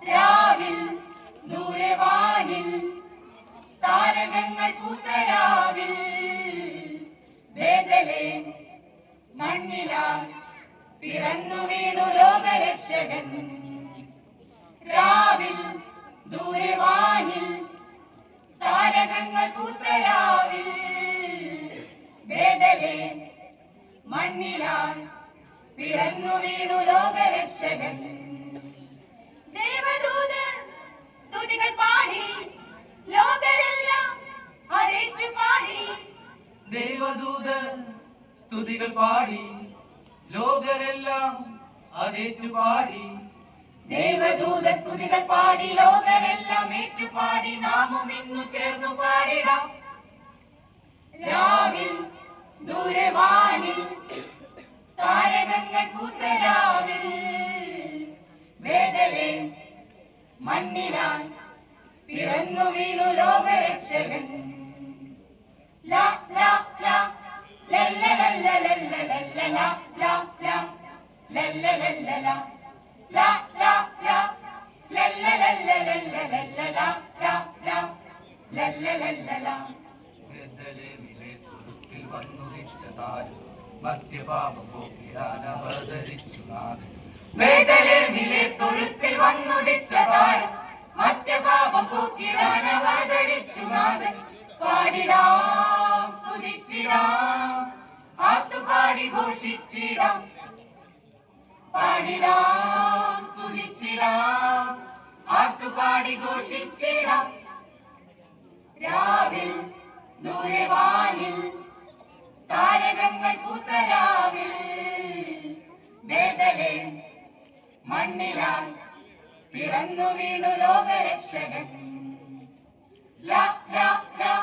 രാവിൽ ദൂരെ വാനിൽ താരകങ്ങൾ പൂത്തരാവിൽ ബേഥലേം മണ്ണിലാൽ പിറന്നു വീണു ലോകരക്ഷകൻ. രാവിൽ ദൂരെ വാനിൽ താരകങ്ങൾ പൂത്തരാവിൽ ബേഥലേം മണ്ണിലാൽ പിറന്നു വീണു ലോകരക്ഷകൻ. ദേവദൂതൻ സ്തുതികൾ പാടി ലോകരെല്ലാം അതേറ്റു പാടി. ദേവദൂതൻ സ്തുതികൾ പാടി ലോകരെല്ലാം അതേറ്റു പാടി. ദേവദൂത സ്തുതികൾ പാടി ലോകരെല്ലാം ഏറ്റുപാടി. നാമും ഇന്നു ചേർന്നു പാടിടാം. രാവിൽ ദൂരെ വാനിൽ താരകങ്ങൾ പൂത്തരാവിൽ ബേഥലേം മണ്ണിലാൽ പിറന്നു വീണു ലോകരക്ഷകൻ. ലാ ലാ ലാ ലല്ലലല്ലലല്ലലല്ല ലാ ലാ ലല്ലലല്ലല ലാ ലാ ലാ ലല്ലലല്ലലല്ലല ലാ ലാ ലല്ലലല്ലല. ബേഥലേമിലെ തൊഴുത്തിൽ വന്നുദിച്ച താരം മധ്യപാപം പോക്കിടാൻ അവതരിച്ചു നാഥൻ. ബേഥലേമിലെ തൊഴുത്തിൽ വന്നുദിച്ച താരം മധ്യപാപം പോക്കിടാൻ അവതരിച്ചു നാഥൻ. പാടിടാം സ്തുതിച്ചിടാം ആർത്തുപാടി ഘോഷിച്ചിടാം. പാടിടാം സ്തുതിച്ചിടാം ആർത്തുപാടി ഘോഷിച്ചിടാം. രാവിൽ ദൂരെ വാനിൽ താരകങ്ങൾ പൂത്തരാവിൽ ബേഥലേം മണ്ണിലാൽ പിറന്നു വീണു ലോകരക്ഷകൻ. ലാ ലാ ലാ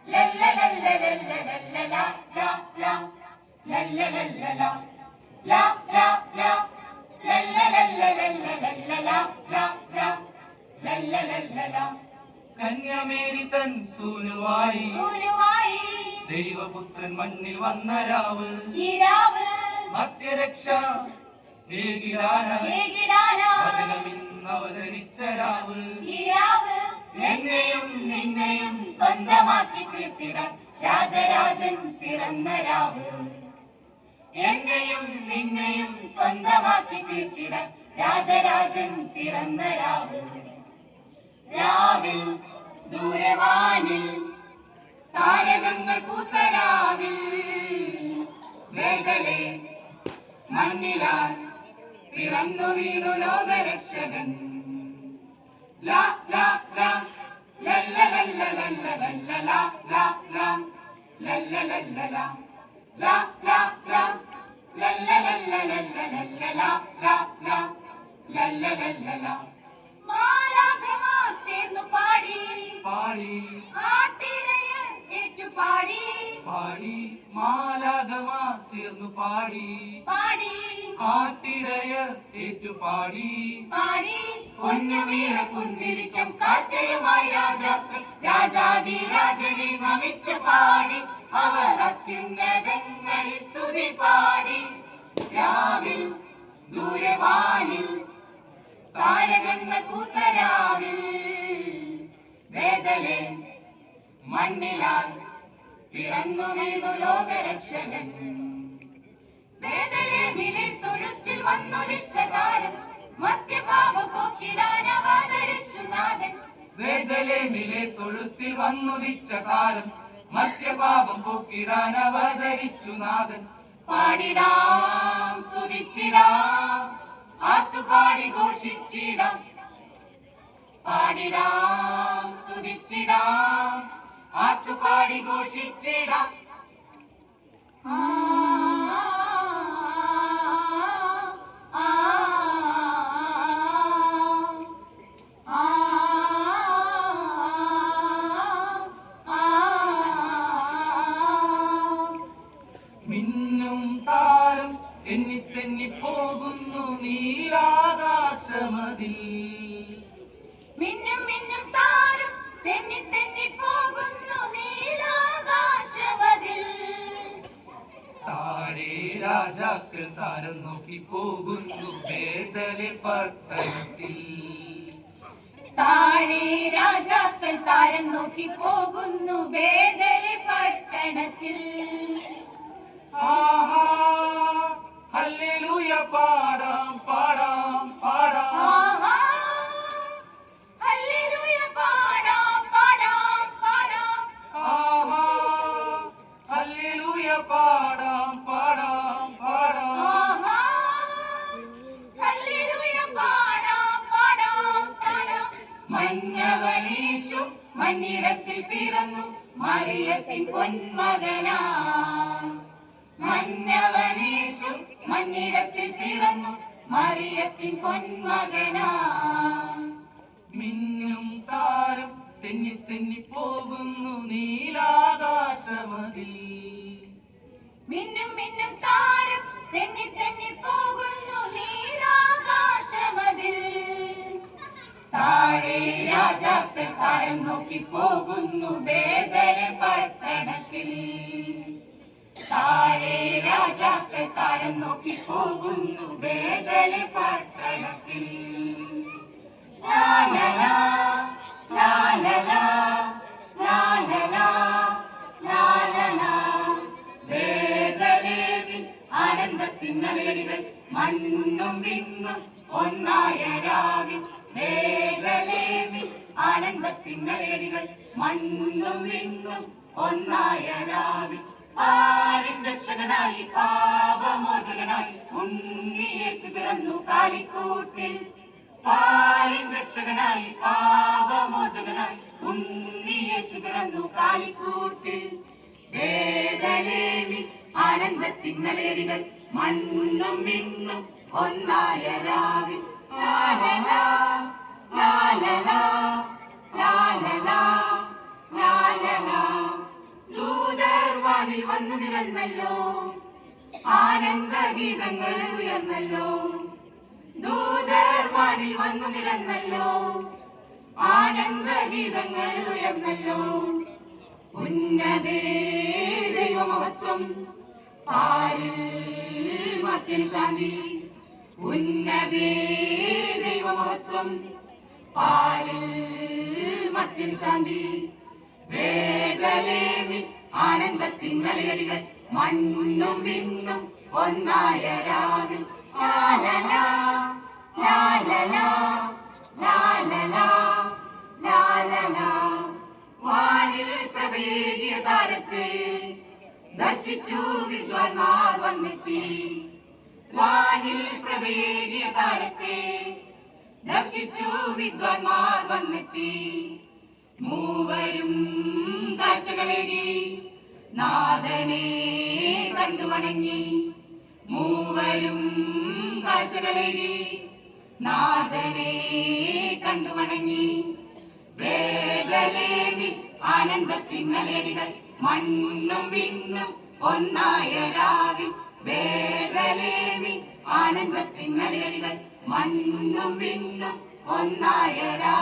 ലല്ലലല്ലലല്ലല ലാ ലാ ലാ ലല്ലലല്ലല ലാ ലാ ലാ ലല്ലലല്ലലല്ലല ലാ ലാ ലാ ലല്ലലല്ലല. കന്യമേരി തൻ സൂനുവായി ദൈവപുത്രൻ മണ്ണിൽ വന്ന രാവ് ഈ രാവ് മധ്യരക്ഷ അവതരിച്ച രാവ്. ഈ രാവ് എന്നെയും നിന്നെയും സ്വന്തമാക്കി തീർത്തിടാൻ രാജരാജൻ പിറന്ന രാവ്. എന്നെയും നിന്നെയും സ്വന്തമാക്കി തീർത്തിടാൻ രാജരാജൻ പിറന്ന രാവ്. രാവിൽ ദൂരെ വാനിൽ താരകങ്ങൾ പൂത്തരാവിൽ ബേഥലേം മണ്ണിലാൽ പിറന്നു വീണു ലോകരക്ഷകൻ. ലാ ലാ ലാ ലല്ലലല്ലലല്ലല ലാ ലാ ലാ ലല്ലലല്ലല ലാ ലാ ലാ ലല്ലലല്ലലല്ലല ലാ ലാ ലാ ലല്ലലല്ലല. മാലാഖമാർ ചേർന്നു പാടി പാടി ആട്ടിടയൻ ഏറ്റുപാടി. പാടി മാലാഖമാർ ചേർന്നു പാടി പാടി ആട്ടിടയർ ഏറ്റുപാടി. പാടി പൊന്നുമീറ കുന്തിരിക്കം കാഴ്ചയുമായി രാജാക്കൾ രാജാതിരാജനെ നമിച്ചു പാടി. അവർ അത്യുന്നതങ്ങളിൽ സ്തുതി പാടി. രാവിൽ ദൂരെ വാനിൽ താരകങ്ങൾ പൂത്തരാവിൽ ബേഥലേം മണ്ണിലാൽ പിറന്നു വീണു ലോകരക്ഷകൻ. ബേഥലേമിലെ തൊഴുത്തിൽ വന്നുദിച്ച താരം മധ്യപാപം പോക്കിടാൻ അവതരിച്ചു നാഥൻ. ബേഥലേമിലെ തൊഴുത്തിൽ വന്നുദിച്ച താരം മധ്യപാപം പോക്കിടാൻ അവതരിച്ചു നാഥൻ. പാടിടാം സ്തുതിച്ചിടാം ആർത്തുപാടി ഘോഷിച്ചിടാം. പാടിടാം സ്തുതിച്ചിടാം ആർത്തുപാടി ഘോഷിച്ചിടാം. മിന്നും താരം തെന്നി തെന്നി പോകുന്നു നീലാകാശമതിൽ. മിന്നും മിന്നും താരം തെന്നി തെന്നി പോകുന്നു നീലാകാശമതിൽ. രാജാക്കൾ താരം നോക്കി പോകുന്നു ബേഥലേം പട്ടണത്തിൽ. താഴെ രാജാക്കൾ താരം നോക്കി പോകുന്നു ബേഥലേം പട്ടണത്തിൽ. ആഹാ ഹല്ലേലൂയ പാടാം പാടാം പാടാം. ആഹാ ഹല്ലേലൂയ പാടാം പാടാം പാടാം. ആഹാ ഹല്ലേലൂയ പാടാം പാടാം പാടാം. ആഹാ ഹല്ലേലൂയ പാടാം പാടാം പാടാം. മന്നവനീശു മന്നിടത്തിൽ പിറന്നു മറിയത്തിൻ പൊന്മകനാ. മന്നവനീശു മന്നിടത്തിൽ പിറന്നു മറിയത്തിൻ പൊന്മകനാ. മിന്നും താരം തെന്നി തെന്നി പോകുന്നു നീലാകാശമതിൽ. മിന്നും മിന്നും താരം തെന്നി തെന്നി പോകുന്നു നീലാകാശമതിൽ. താഴെ രാജാക്കൾ താരം നോക്കി പോകുന്നു ബേഥലേം പട്ടണത്തിൽ. താഴെ രാജാക്കൾ താരം നോക്കി പോകുന്നു ബേഥലേം പട്ടണത്തിൽ. ലാലലാ ലാലലാ ലാലലാ ലാലലാ. ബേഥലേമിൽ ആനന്ദത്തിൻ നിലയടികൾ മണ്ണും വിണ്ണും ഒന്നായ രാവിൽ. ബേഥലേമിൽ ആനന്ദത്തിൻ നിലയടികൾ മണ്ണും വിണ്ണും ഒന്നായ രാവിൽ. പാരിൻ രക്ഷകനായി പാപമോചകനായി ഉണ്ണി യേശു പിറന്നു കാലിക്കൂട്ടിൽ. പാരിൻ രക്ഷകനായി പാപമോചകനായി ഉണ്ണി യേശു പിറന്നു കാലിക്കൂട്ടിൽ. ബേഥലേമിൽ ആനന്ദത്തിൻ നിലയടികൾ മണ്ണും വിണ്ണും ഒന്നായ രാവിൽ. ലാലലാ ലാലലാ ലാലലാ ലാലലാ. ദൂതർ വാനിൽ വന്നു നിറഞ്ഞല്ലോ, ആനന്ദഗീതങ്ങൾ ഉയർന്നല്ലോ. ദൂതർ വാനിൽ വന്നു നിറഞ്ഞല്ലോ, ആനന്ദഗീതങ്ങൾ ഉയർന്നല്ലോ. ഉന്നതേ ദൈവമഹത്വം പാരിൽ മർത്യന് ശാന്തി. ഉന്നതേ ദൈവമഹത്വം പാരിൽ മർത്യന് ശാന്തി. ബേഥലേമിൽ ആനന്ദത്തിൻ നിലയടികൾ മണ്ണും വിണ്ണും ഒന്നായ രാവിൽ. ലാലലാ ലാലലാ ലാലലാ ലാലലാ. വാനിൽ പ്രവേഗിയ താരത്തെ ദർശിച്ചു വിദ്വാൻമാർ വന്നെത്തി. വാനിൽ പ്രവേഗിയ താരത്തെ ദർശിച്ചു വിദ്വാൻമാർ വന്നെത്തി. മൂവരും കാഴ്ചകളേകി നാഥനെ കണ്ടു വണങ്ങി. മൂവരും കാഴ്ചകളേകി നാഥനെ കണ്ടു വണങ്ങി. ബേഥലേമിൽ ആനന്ദത്തിൻ നിലയടികൾ മണ്ണും വിണ്ണും ഒന്നായ രാവിൽ. ബേഥലേമിൽ ആനന്ദത്തിൻ നിലയടികൾ മണ്ണും വിണ്ണും ഒന്നായ രാവിൽ.